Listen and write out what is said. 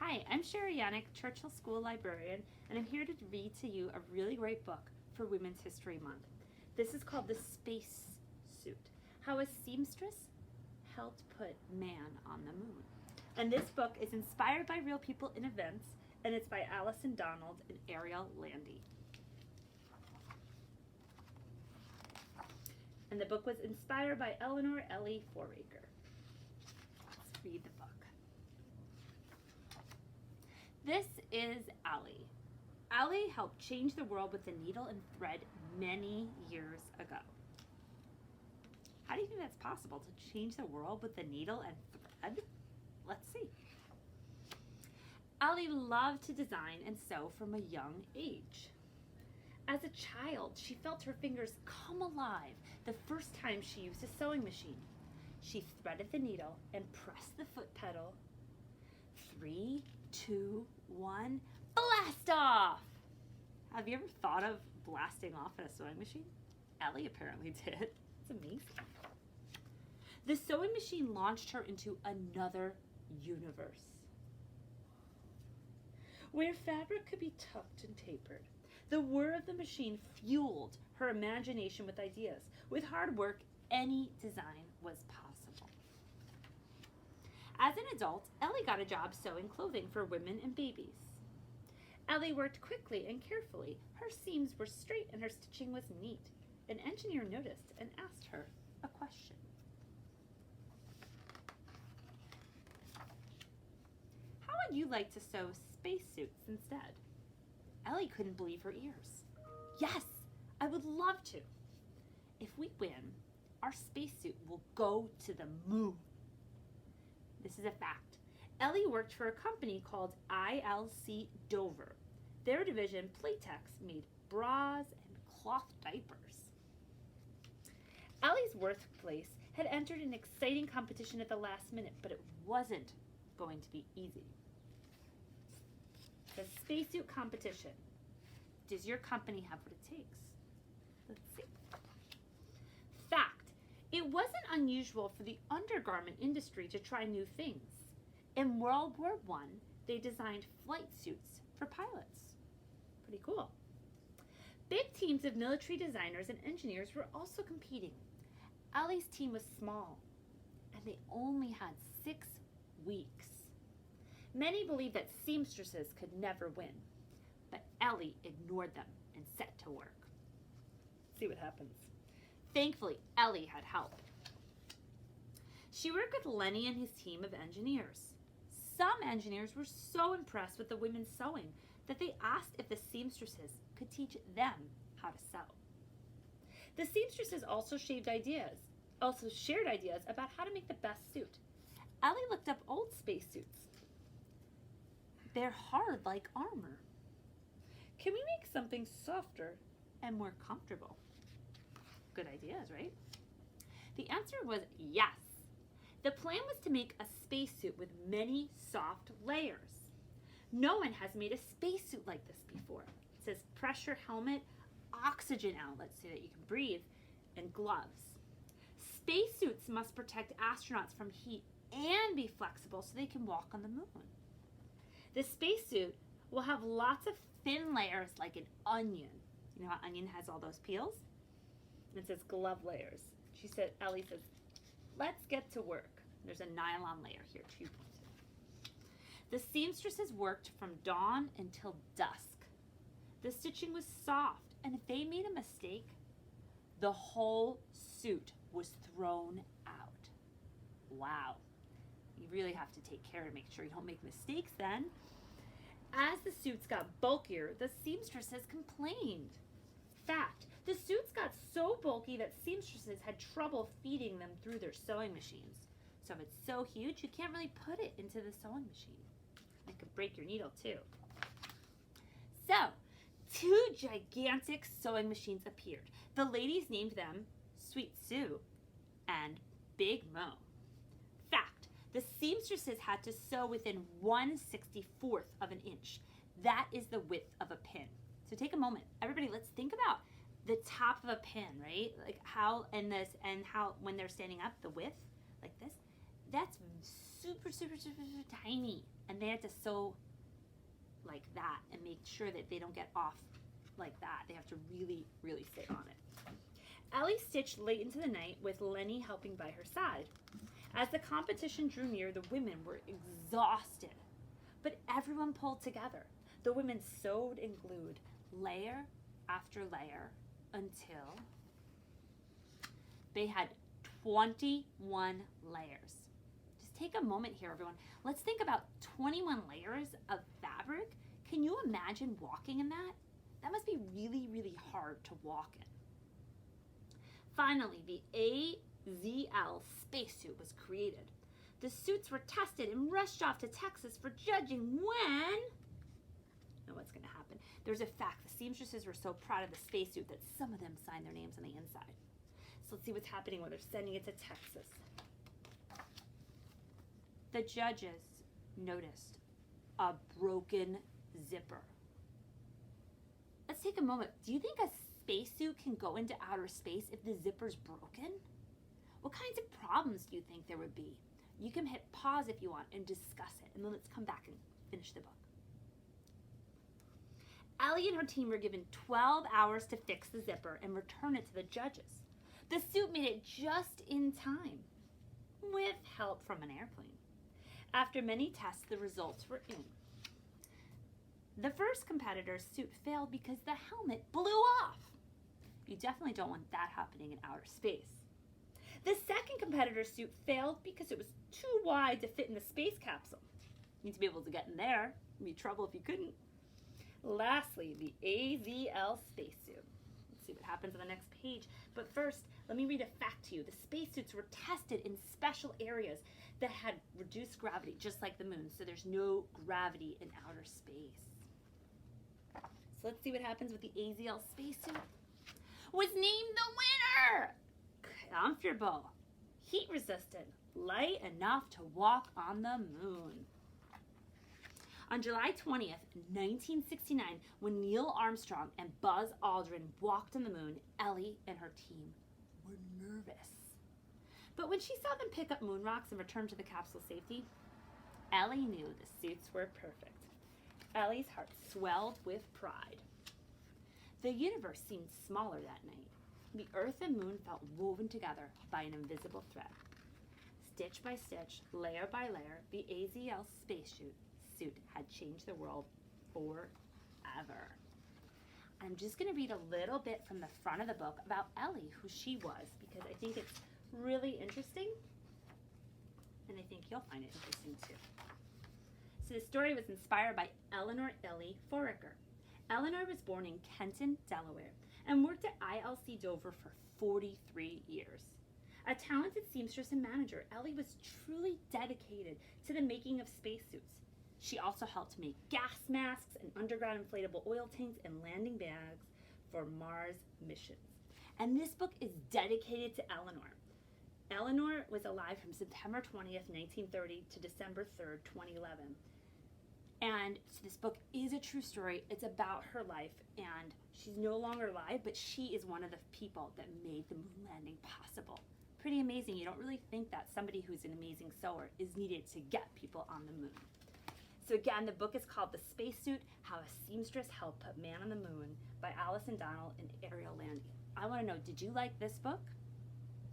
Hi, I'm Cherie, Yanek, Churchill School Librarian, and I'm here to read to you a really great book for Women's History Month. This is called The Spacesuit, How a Seamstress Helped Put Man on the Moon. And this book is inspired by real people and events, and it's by Alison and Ariel Landy. And the book was inspired by Eleanor Ellie Foraker. Let's read the book. This is Allie. Allie helped change the world with the needle and thread many years ago. How do you think that's possible, to change the world with the needle and thread? Let's see. Allie loved to design and sew from a young age. As a child, she felt her fingers come alive the first time she used a sewing machine. She threaded the needle and pressed the foot pedal. 3, 2, 1, blast off! Have you ever thought of blasting off in a sewing machine? Allie apparently did. It's amazing. The sewing machine launched her into another universe, where fabric could be tucked and tapered. The whir of the machine fueled her imagination with ideas. With hard work, any design was possible. As an adult, Ellie got a job sewing clothing for women and babies. Ellie worked quickly and carefully. Her seams were straight and her stitching was neat. An engineer noticed and asked her a question. How would you like to sew spacesuits instead? Ellie couldn't believe her ears. Yes, I would love to. If we win, our spacesuit will go to the moon. This is a fact. Ellie worked for a company called ILC Dover. Their division, Playtex, made bras and cloth diapers. Ellie's workplace had entered an exciting competition at the last minute, but it wasn't going to be easy. The spacesuit competition. Does your company have what it takes? Let's see. Fact. It wasn't unusual for the undergarment industry to try new things. In World War I, they designed flight suits for pilots. Pretty cool. Big teams of military designers and engineers were also competing. Ellie's team was small, and they only had 6 weeks. Many believed that seamstresses could never win, but Ellie ignored them and set to work. See what happens. Thankfully, Ellie had help. She worked with Lenny and his team of engineers. Some engineers were so impressed with the women's sewing that they asked if the seamstresses could teach them how to sew. The seamstresses also shared ideas about how to make the best suit. Ellie looked up old spacesuits. They're hard like armor. Can we make something softer and more comfortable? Good ideas, right? The answer was yes. The plan was to make a spacesuit with many soft layers. No one has made a spacesuit like this before. It says pressure helmet, oxygen outlets so that you can breathe, and gloves. Spacesuits must protect astronauts from heat and be flexible so they can walk on the moon. The spacesuit will have lots of thin layers like an onion. You know how onion has all those peels? It says glove layers. Ellie says, let's get to work. There's a nylon layer here too. The seamstresses worked from dawn until dusk. The stitching was soft, and if they made a mistake, the whole suit was thrown out. Wow. You really have to take care to make sure you don't make mistakes then. As the suits got bulkier, the seamstresses complained. Fact, the suits got so bulky that seamstresses had trouble feeding them through their sewing machines. So if it's so huge, you can't really put it into the sewing machine. It could break your needle too. So, 2 gigantic sewing machines appeared. The ladies named them Sweet Sue and Big Mo. Fact, the seamstresses had to sew within 1/64 of an inch. That is the width of a pin. So take a moment. Everybody, let's think about the top of a pin, right? Like how, and how when they're standing up, the width, like this. That's super, super, super, super tiny. And they had to sew like that and make sure that they don't get off like that. They have to really, really stay on it. Ellie stitched late into the night with Lenny helping by her side. As the competition drew near, the women were exhausted, but everyone pulled together. The women sewed and glued layer after layer until they had 21 layers. Just take a moment here, everyone. Let's think about 21 layers of fabric. Can you imagine walking in that? That must be really, really hard to walk in. Finally, the AZL spacesuit was created. The suits were tested and rushed off to Texas for judging when... Know what's going to happen. There's a fact. The seamstresses were so proud of the spacesuit that some of them signed their names on the inside. So let's see what's happening when they're sending it to Texas. The judges noticed a broken zipper. Let's take a moment. Do you think a spacesuit can go into outer space if the zipper's broken? What kinds of problems do you think there would be? You can hit pause if you want and discuss it, and then let's come back and finish the book. Ellie and her team were given 12 hours to fix the zipper and return it to the judges. The suit made it just in time, with help from an airplane. After many tests, the results were in. The first competitor's suit failed because the helmet blew off. You definitely don't want that happening in outer space. The second competitor's suit failed because it was too wide to fit in the space capsule. You need to be able to get in there. It'd be trouble if you couldn't. Lastly, the AZL spacesuit. Let's see what happens on the next page. But first, let me read a fact to you. The spacesuits were tested in special areas that had reduced gravity, just like the moon. So there's no gravity in outer space. So let's see what happens with the AZL spacesuit. Was named the winner! Comfortable, heat resistant, light enough to walk on the moon. On July 20th, 1969, when Neil Armstrong and Buzz Aldrin walked on the moon, Ellie and her team were nervous. But when she saw them pick up moon rocks and return to the capsule safety, Ellie knew the suits were perfect. Ellie's heart swelled with pride. The universe seemed smaller that night. The Earth and moon felt woven together by an invisible thread. Stitch by stitch, layer by layer, the AZL spacesuit had changed the world forever. I'm just going to read a little bit from the front of the book about Ellie, who she was, because I think it's really interesting, and I think you'll find it interesting too. So the story was inspired by Eleanor Ellie Foraker. Eleanor was born in Kenton, Delaware, and worked at ILC Dover for 43 years. A talented seamstress and manager, Ellie was truly dedicated to the making of spacesuits. She also helped make gas masks and underground inflatable oil tanks and landing bags for Mars missions. And this book is dedicated to Eleanor. Eleanor was alive from September 20th, 1930 to December 3rd, 2011. And so this book is a true story. It's about her life, and she's no longer alive, but she is one of the people that made the moon landing possible. Pretty amazing. You don't really think that somebody who's an amazing sewer is needed to get people on the moon. So again, the book is called The Spacesuit, How a Seamstress Helped Put Man on the Moon by Alison and Ariel Landy. I want to know, did you like this book?